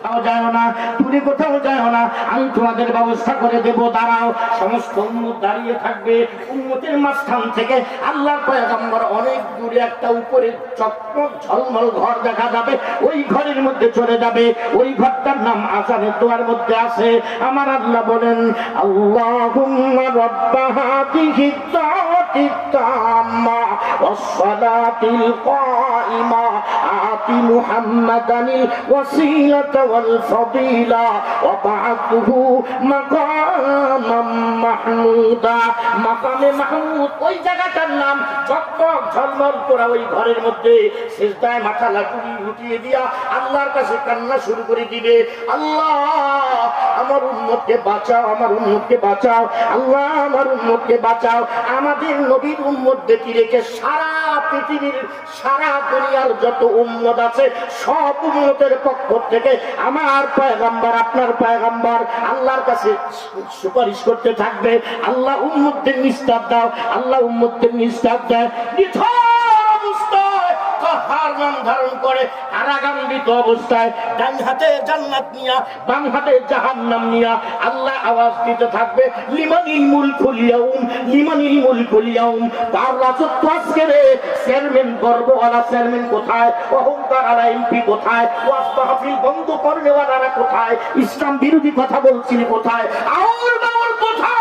কোথাও যায় না, তুমি কোথাও যায় না, আমি তোমাদের ব্যবস্থা করে দেব, দাঁড়াও। সমস্ত উম্মত দাঁড়িয়ে থাকবে। উম্মতের মাঝখান থেকে আল্লাহর পয়গম্বর অনেক দূরে একটা উপরে চকমক ঝলমল ঘর দেখা যাবে, ওই ঘরের মধ্যে চলে যাবে। ওই ঘরটার নাম আযানের দোয়ার মধ্যে আছে। আমার আল্লাহ বলেন, আল্লাহুম্মা রাব্বা হাযিহি দাওয়াতিত তাম্মা ওয়াস সালাতিল কাইমা আতি মুহাম্মাদানিল ওয়াসিলাতা ওয়াল ফাদিলা ওয়া বা'আথহু মাকামাম মাহমুদা। মাকামে মাহমুদ ওই জায়গাটার নাম। চকচক ঝলমল করা ওই ঘরের মধ্যে সিজদায় মাথা লুটিয়ে দিয়া আল্লাহর কাছে কান্না শুরু করে দিবে, আল্লাহ আমার উম্মতকে বাঁচাও, আমার উম্মতকে বাঁচাও, আল্লাহ আমার উম্মতকে বাঁচাও। আমাদের নবীর উম্মত ব্যতী রেখে সারা পৃথিবীর সারা দুনিয়ার যত উম্মত আছে সব উম্মতের পক্ষ থেকে আমার পয়গম্বর, আপনার পয়গম্বর আল্লাহর কাছে সুপারিশ করতে থাকবে, আল্লাহ উম্মতদের নিস্তার দাও, আল্লাহ উম্মতদের নিস্তার দেয়। ধারণ করে কারাগান্বিত অবস্থায় ডান হাতে জান্নাত নিয়া বাম হাতে জাহান্নাম নিয়া আল্লাহ আওয়াজ দিতে থাকবে, লিমানিল মুলকুল ইয়াউম, লিমানিল মুলকুল ইয়াউম। তার রাজত্ব আজকে রে। চেয়ারম্যান গর্বওয়ালা চেয়ারম্যান কোথায়? অহংকার আলা এমপি কোথায়? ওয়াজ মাহফিল বন্ধ করনেওয়ালারা কোথায়? ইসলাম বিরোধী কথা বলছিল কোথায়? আউল বাউল কোথায়?